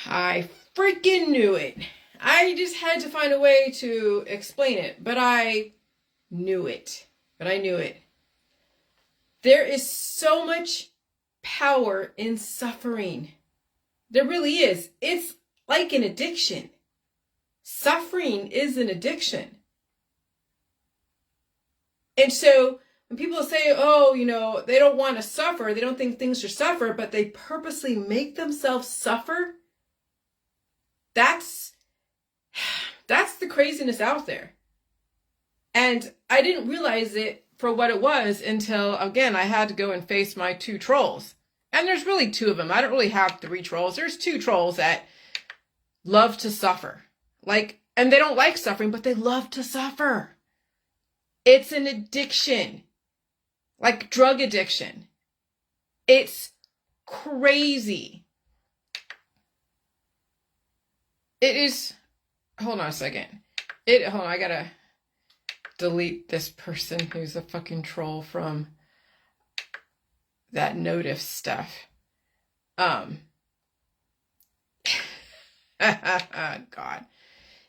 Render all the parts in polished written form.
I freaking knew it. I just had to find a way to explain it, but I knew it. I knew it. There is so much power in suffering. There really is. It's like an addiction. Suffering is an addiction. And so when people say, oh, they don't want to suffer, they don't think things should suffer, but they purposely make themselves suffer, that's the craziness out there. And I didn't realize it for what it was until, again, I had to go and face my two trolls. And there's really two of them. I don't really have three trolls. There's two trolls that love to suffer. And they don't like suffering, but they love to suffer. It's an addiction. Like drug addiction. It's crazy. It is. Hold on a second. Hold on, I gotta delete this person who's a fucking troll from that notif stuff. God.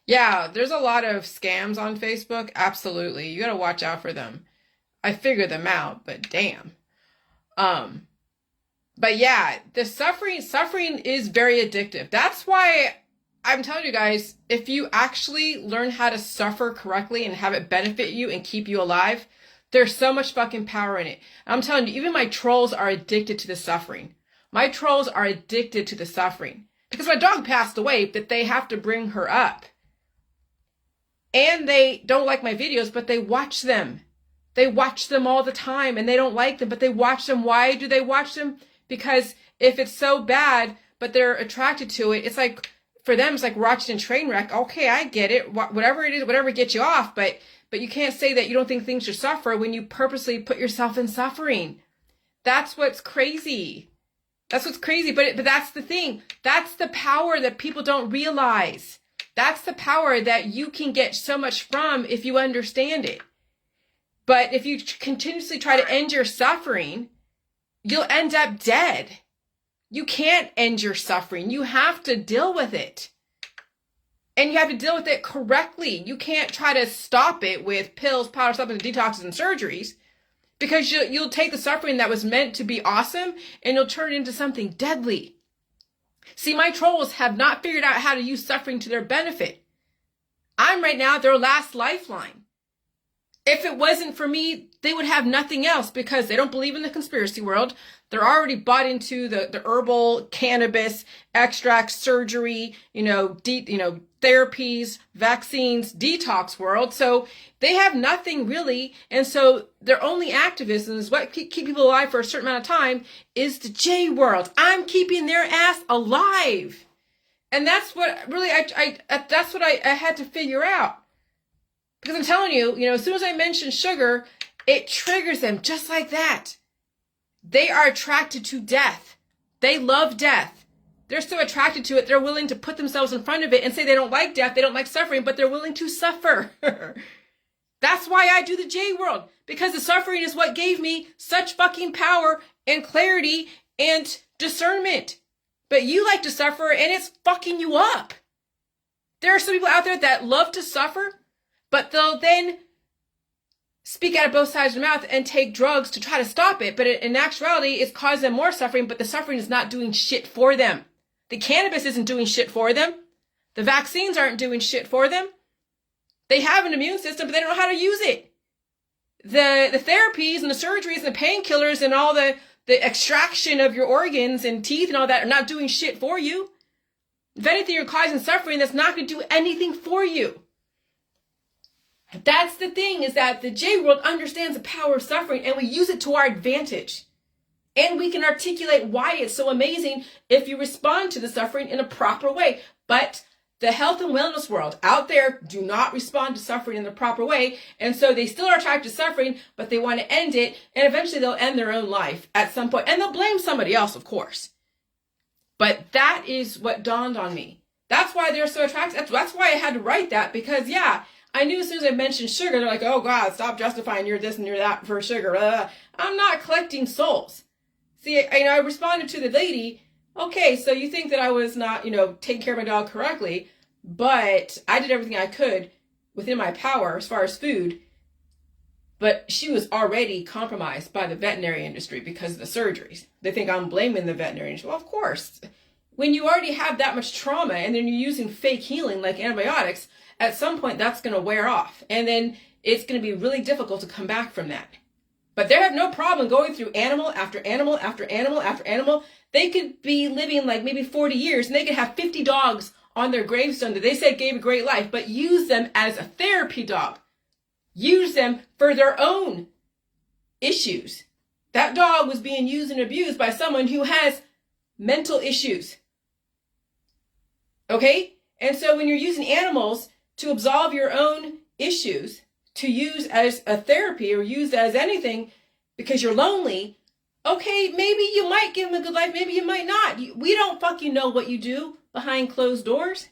Yeah, there's a lot of scams on Facebook. Absolutely. You gotta watch out for them. I figured them out, but damn. But yeah, the suffering is very addictive. That's why I'm telling you guys, if you actually learn how to suffer correctly and have it benefit you and keep you alive, there's so much fucking power in it. I'm telling you, even my trolls are addicted to the suffering. My trolls are addicted to the suffering. Because my dog passed away, but they have to bring her up. And they don't like my videos, but they watch them. They watch them all the time, and they don't like them, but they watch them. Why do they watch them? Because if it's so bad, but they're attracted to it, it's like, for them, it's like watching a train wreck. Okay, I get it. Whatever it is, whatever gets you off, but you can't say that you don't think things should suffer when you purposely put yourself in suffering. That's what's crazy. That's what's crazy. But that's the thing. That's the power that people don't realize. That's the power that you can get so much from if you understand it. But if you continuously try to end your suffering, you'll end up dead. You can't end your suffering. You have to deal with it. And you have to deal with it correctly. You can't try to stop it with pills, powder, supplements, detoxes, and surgeries. Because you'll take the suffering that was meant to be awesome and you'll turn it into something deadly. See, my trolls have not figured out how to use suffering to their benefit. I'm right now their last lifeline. If it wasn't for me, they would have nothing else because they don't believe in the conspiracy world. They're already bought into the herbal, cannabis, extracts, surgery, therapies, vaccines, detox world. So they have nothing really. And so their only activism is what keep people alive for a certain amount of time is the J world. I'm keeping their ass alive. And that's what really, that's what I had to figure out. Because I'm telling you, as soon as I mention sugar, it triggers them just like that. They are attracted to death. They love death. They're so attracted to it, they're willing to put themselves in front of it and say they don't like death, they don't like suffering, but they're willing to suffer. That's why I do the J world. Because the suffering is what gave me such fucking power and clarity and discernment. But you like to suffer and it's fucking you up. There are some people out there that love to suffer, but they'll then speak out of both sides of their mouth and take drugs to try to stop it. But in actuality, it's causing them more suffering, but the suffering is not doing shit for them. The cannabis isn't doing shit for them. The vaccines aren't doing shit for them. They have an immune system, but they don't know how to use it. The therapies and the surgeries and the painkillers and all the extraction of your organs and teeth and all that are not doing shit for you. If anything, you're causing suffering that's not going to do anything for you. That's the thing, is that the J world understands the power of suffering and we use it to our advantage. And we can articulate why it's so amazing if you respond to the suffering in a proper way. But the health and wellness world out there do not respond to suffering in the proper way. And so they still are attracted to suffering, but they want to end it. And eventually they'll end their own life at some point. And they'll blame somebody else, of course. But that is what dawned on me. That's why they're so attracted. That's why I had to write that, because yeah, I knew as soon as I mentioned sugar, they're like, oh God, stop justifying you're this and you're that for sugar. I'm not collecting souls. See, I responded to the lady Okay, so you think that I was not, taking care of my dog correctly, but I did everything I could within my power as far as food, but she was already compromised by the veterinary industry because of the surgeries. They think I'm blaming the veterinary industry. Well, of course. When you already have that much trauma and then you're using fake healing like antibiotics, at some point that's going to wear off. And then it's going to be really difficult to come back from that. But they have no problem going through animal after animal after animal after animal. They could be living like maybe 40 years and they could have 50 dogs on their gravestone that they said gave a great life, but use them as a therapy dog. Use them for their own issues. That dog was being used and abused by someone who has mental issues. Okay? And so when you're using animals to absolve your own issues, to use as a therapy or use as anything because you're lonely, okay, maybe you might give them a good life, maybe you might not. We don't fucking know what you do behind closed doors.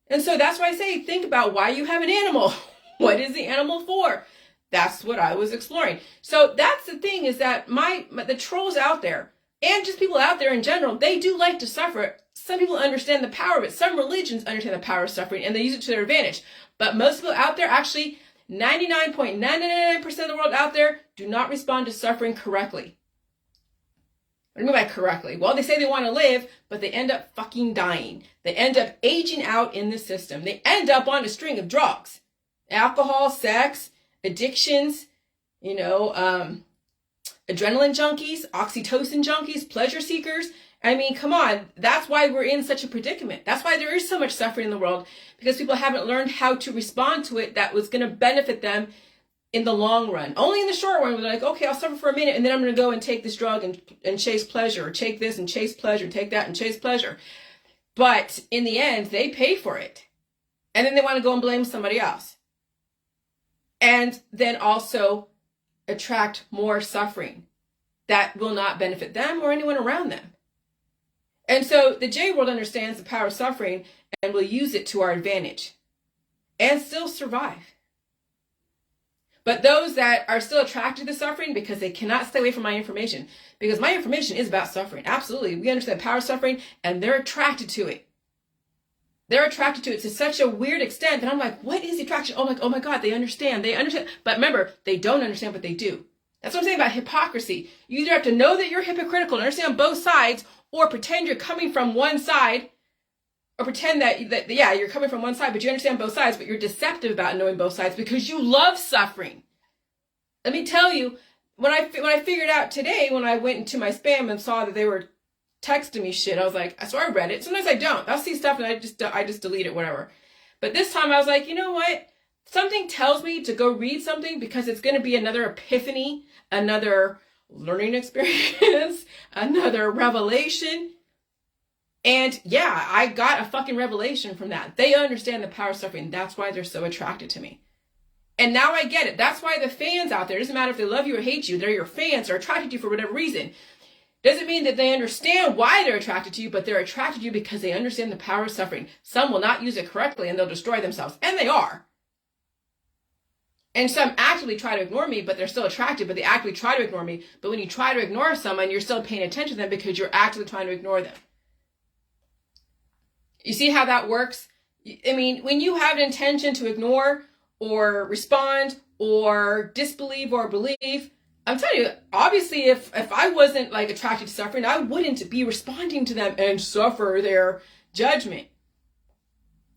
And so that's why I say, think about why you have an animal. What is the animal for? That's what I was exploring. So that's the thing, is that the trolls out there, and just people out there in general, they do like to suffer. Some people understand the power of it. Some religions understand the power of suffering and they use it to their advantage. But most people out there, actually 99.999% of the world out there, do not respond to suffering correctly. What do you mean by correctly? Well, they say they want to live, but they end up fucking dying. They end up aging out in the system. They end up on a string of drugs. Alcohol, sex, addictions, adrenaline junkies, oxytocin junkies, pleasure seekers. I mean, come on. That's why we're in such a predicament. That's why there is so much suffering in the world, because people haven't learned how to respond to it that was going to benefit them in the long run. Only in the short run, they're like, okay, I'll suffer for a minute and then I'm going to go and take this drug and chase pleasure, or take this and chase pleasure, take that and chase pleasure. But in the end, they pay for it. And then they want to go and blame somebody else. And then also attract more suffering that will not benefit them or anyone around them. And so the J world understands the power of suffering and will use it to our advantage and still survive. But those that are still attracted to suffering because they cannot stay away from my information, because my information is about suffering. Absolutely. We understand the power of suffering and they're attracted to it. They're attracted to it to such a weird extent that I'm like, what is the attraction? Oh my God, they understand. But remember, they don't understand, but they do. That's what I'm saying about hypocrisy. You either have to know that you're hypocritical and understand both sides, or pretend you're coming from one side, or pretend that you're coming from one side, but you understand both sides, but you're deceptive about knowing both sides because you love suffering. Let me tell you, when I figured out today, when I went into my spam and saw that they were texting me shit, I was like, so I read it. Sometimes I don't. I'll see stuff and I just delete it, whatever. But this time I was like, you know what? Something tells me to go read something because it's going to be another epiphany, another learning experience, another revelation. And yeah, I got a fucking revelation from that. They understand the power of suffering. That's why they're so attracted to me. And now I get it. That's why the fans out there, it doesn't matter if they love you or hate you, they're your fans, or attracted to you for whatever reason. Doesn't mean that they understand why they're attracted to you, but they're attracted to you because they understand the power of suffering. Some will not use it correctly and they'll destroy themselves. And they are. And some actively try to ignore me, but they're still attracted, but they actively try to ignore me. But when you try to ignore someone, you're still paying attention to them because you're actively trying to ignore them. You see how that works? I mean, when you have an intention to ignore or respond or disbelieve or believe, I'm telling you, obviously, if I wasn't like attracted to suffering, I wouldn't be responding to them and suffer their judgment.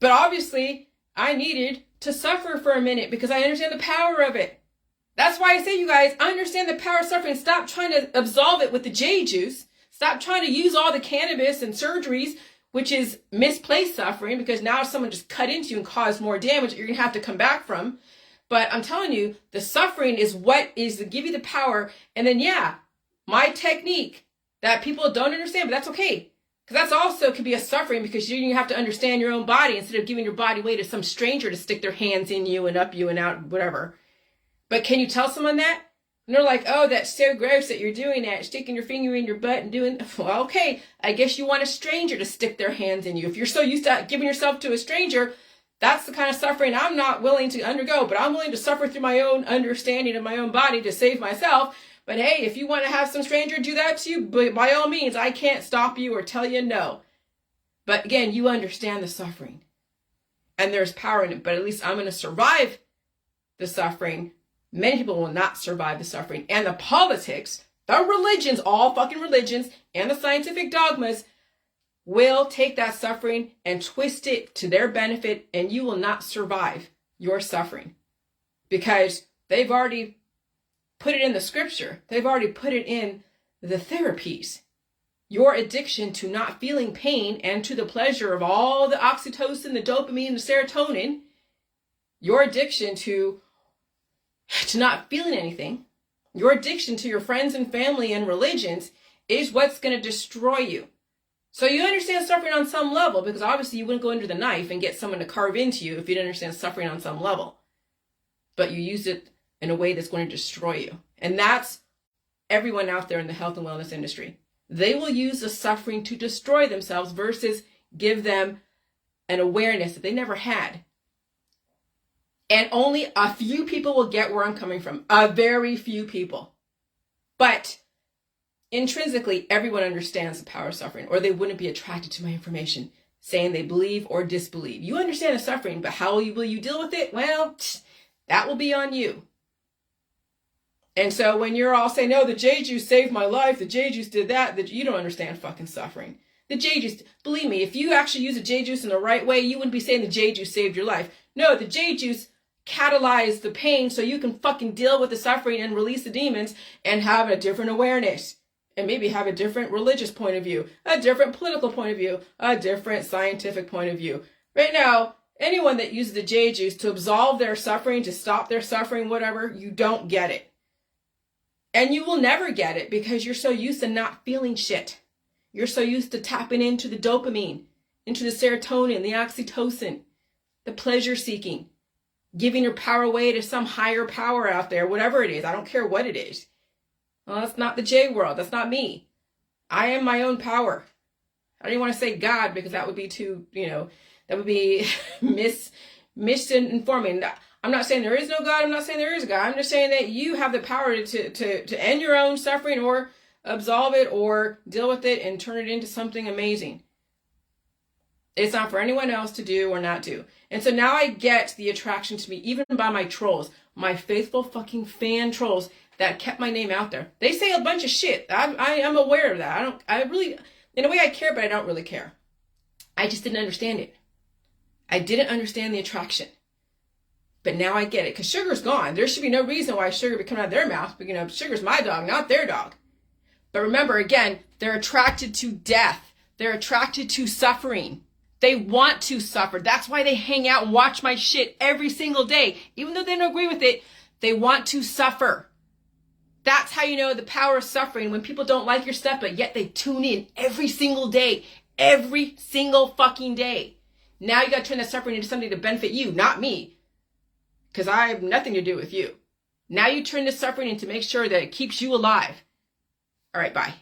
But obviously, I needed to suffer for a minute because I understand the power of it. That's why I say, you guys, understand the power of suffering. Stop trying to absolve it with the J juice. Stop trying to use all the cannabis and surgeries, which is misplaced suffering, because now someone just cut into you and caused more damage that you're going to have to come back from. But I'm telling you, the suffering is what is to give you the power. And then, yeah, my technique that people don't understand, but that's okay. Because that's also could be a suffering, because you have to understand your own body instead of giving your body away to some stranger to stick their hands in you and up you and out, whatever. But can you tell someone that? And they're like, oh, that's so gross that you're doing that, sticking your finger in your butt and doing, well, okay, I guess you want a stranger to stick their hands in you. If you're so used to giving yourself to a stranger, that's the kind of suffering I'm not willing to undergo, but I'm willing to suffer through my own understanding of my own body to save myself. But hey, if you want to have some stranger do that to you, by all means, I can't stop you or tell you no. But again, you understand the suffering. And there's power in it. But at least I'm going to survive the suffering. Many people will not survive the suffering. And the politics, the religions, all fucking religions, and the scientific dogmas will take that suffering and twist it to their benefit, and you will not survive your suffering. Because they've already put it in the scripture. They've already put it in the therapies. Your addiction to not feeling pain and to the pleasure of all the oxytocin, the dopamine, the serotonin, your addiction to not feeling anything, your addiction to your friends and family and religions is what's going to destroy you. So you understand suffering on some level, because obviously you wouldn't go under the knife and get someone to carve into you if you didn't understand suffering on some level. But you used it in a way that's going to destroy you. And that's everyone out there in the health and wellness industry. They will use the suffering to destroy themselves versus give them an awareness that they never had. And only a few people will get where I'm coming from. A very few people. But intrinsically, everyone understands the power of suffering, or they wouldn't be attracted to my information, saying they believe or disbelieve. You understand the suffering, but how will you deal with it? Well, that will be on you. And so when you're all saying, no, the J juice saved my life, the J juice did that you don't understand fucking suffering. The J juice, believe me, if you actually use the J juice in the right way, you wouldn't be saying the J juice saved your life. No, the J juice catalyzed the pain so you can fucking deal with the suffering and release the demons and have a different awareness. And maybe have a different religious point of view, a different political point of view, a different scientific point of view. Right now, anyone that uses the J juice to absolve their suffering, to stop their suffering, whatever, you don't get it. And you will never get it because you're so used to not feeling shit. You're so used to tapping into the dopamine, into the serotonin, the oxytocin, the pleasure seeking, giving your power away to some higher power out there, whatever it is. I don't care what it is. Well, that's not the J world. That's not me. I am my own power. I don't even want to say God because that would be too, that would be misinforming. I'm not saying there is no God. I'm not saying there is a God. I'm just saying that you have the power to end your own suffering or absolve it or deal with it and turn it into something amazing. It's not for anyone else to do or not do. And so now I get the attraction to me, even by my trolls, my faithful fucking fan trolls that kept my name out there. They say a bunch of shit. I am aware of that. I really, in a way I care, but I don't really care. I just didn't understand it. I didn't understand the attraction. But now I get it, because sugar's gone. There should be no reason why sugar would come out of their mouth. But, sugar's my dog, not their dog. But remember, again, they're attracted to death. They're attracted to suffering. They want to suffer. That's why they hang out and watch my shit every single day. Even though they don't agree with it, they want to suffer. That's how you know the power of suffering, when people don't like your stuff, but yet they tune in every single day. Every single fucking day. Now you got to turn that suffering into something to benefit you, not me. Because I have nothing to do with you. Now you turn the suffering into make sure that it keeps you alive. All right, bye.